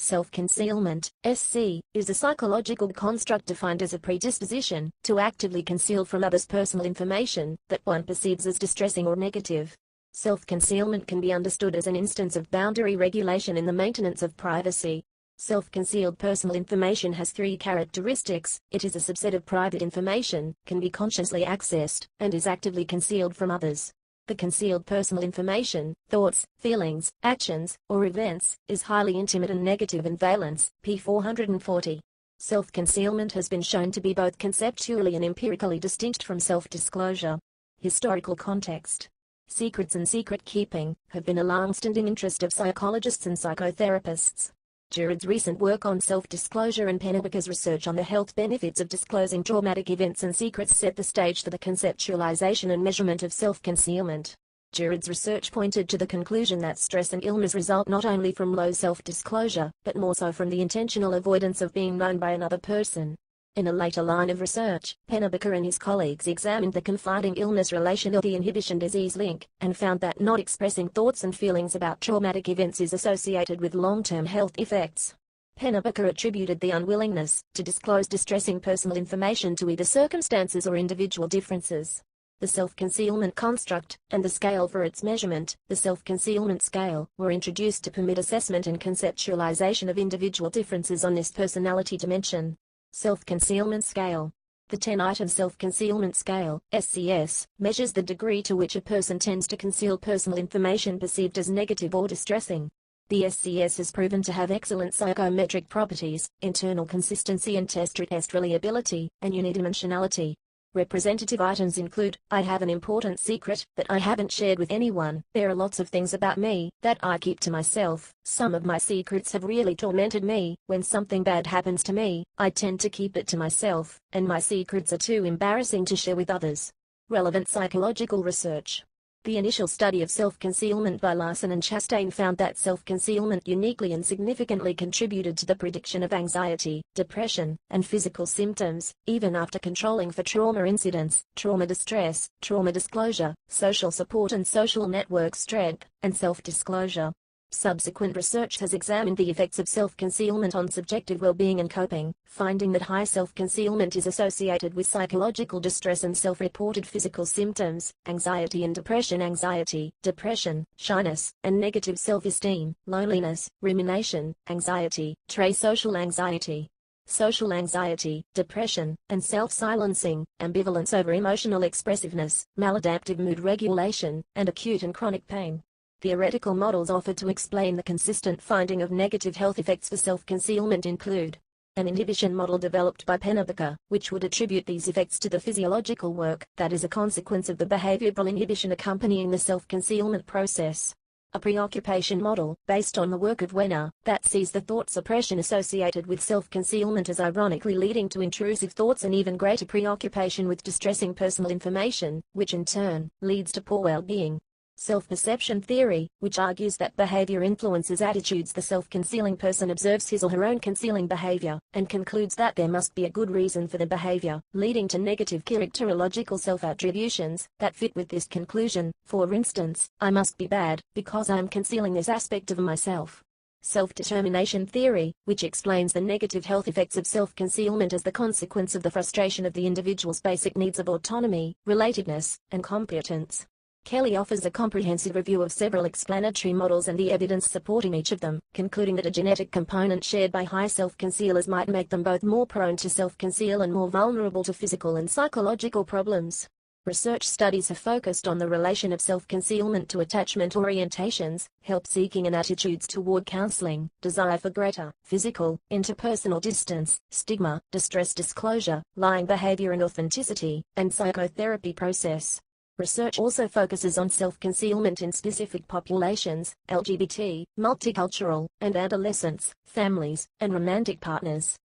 Self-concealment, SC, is a psychological construct defined as a predisposition to actively conceal from others personal information that one perceives as distressing or negative. Self-concealment can be understood as an instance of boundary regulation in the maintenance of privacy. Self-concealed personal information has three characteristics: it is a subset of private information, can be consciously accessed, and is actively concealed from others. The concealed personal information, thoughts, feelings, actions, or events, is highly intimate and negative in valence, p. 440. Self-concealment has been shown to be both conceptually and empirically distinct from self-disclosure. Historical context. Secrets and secret-keeping have been a long-standing interest of psychologists and psychotherapists. Jared's recent work on self-disclosure and Pennebaker's research on the health benefits of disclosing traumatic events and secrets set the stage for the conceptualization and measurement of self-concealment. Jared's research pointed to the conclusion that stress and illness result not only from low self-disclosure, but more so from the intentional avoidance of being known by another person. In a later line of research, Pennebaker and his colleagues examined the confiding illness relation or the inhibition disease link, and found that not expressing thoughts and feelings about traumatic events is associated with long-term health effects. Pennebaker attributed the unwillingness to disclose distressing personal information to either circumstances or individual differences. The self-concealment construct, and the scale for its measurement, the self-concealment scale, were introduced to permit assessment and conceptualization of individual differences on this personality dimension. Self-concealment scale. The 10-item self-concealment scale, SCS, measures the degree to which a person tends to conceal personal information perceived as negative or distressing. The SCS has proven to have excellent psychometric properties, internal consistency and test reliability, and unidimensionality. Representative items include: I have an important secret that I haven't shared with anyone. There are lots of things about me that I keep to myself. Some of my secrets have really tormented me. When something bad happens to me, I tend to keep it to myself, and my secrets are too embarrassing to share with others. Relevant psychological research. The initial study of self-concealment by Larson and Chastain found that self-concealment uniquely and significantly contributed to the prediction of anxiety, depression, and physical symptoms, even after controlling for trauma incidents, trauma distress, trauma disclosure, social support and social network strength, and self-disclosure. Subsequent research has examined the effects of self-concealment on subjective well-being and coping, finding that high self-concealment is associated with psychological distress and self-reported physical symptoms, anxiety and depression, shyness, and negative self-esteem, loneliness, rumination, anxiety, social anxiety, depression, and self-silencing, ambivalence over emotional expressiveness, maladaptive mood regulation, and acute and chronic pain. Theoretical models offered to explain the consistent finding of negative health effects for self-concealment include an inhibition model developed by Pennebaker, which would attribute these effects to the physiological work that is a consequence of the behavioral inhibition accompanying the self-concealment process. A preoccupation model, based on the work of Wenner, that sees the thought suppression associated with self-concealment as ironically leading to intrusive thoughts and even greater preoccupation with distressing personal information, which in turn leads to poor well-being. Self-perception theory, which argues that behavior influences attitudes. The self-concealing person observes his or her own concealing behavior, and concludes that there must be a good reason for the behavior, leading to negative characterological self-attributions that fit with this conclusion. For instance, I must be bad, because I am concealing this aspect of myself. Self-determination theory, which explains the negative health effects of self-concealment as the consequence of the frustration of the individual's basic needs of autonomy, relatedness, and competence. Kelly offers a comprehensive review of several explanatory models and the evidence supporting each of them, concluding that a genetic component shared by high self-concealers might make them both more prone to self-conceal and more vulnerable to physical and psychological problems. Research studies have focused on the relation of self-concealment to attachment orientations, help-seeking and attitudes toward counseling, desire for greater physical, interpersonal distance, stigma, distress disclosure, lying behavior and authenticity, and psychotherapy process. Research also focuses on self-concealment in specific populations: LGBT, multicultural, and adolescents, families, and romantic partners.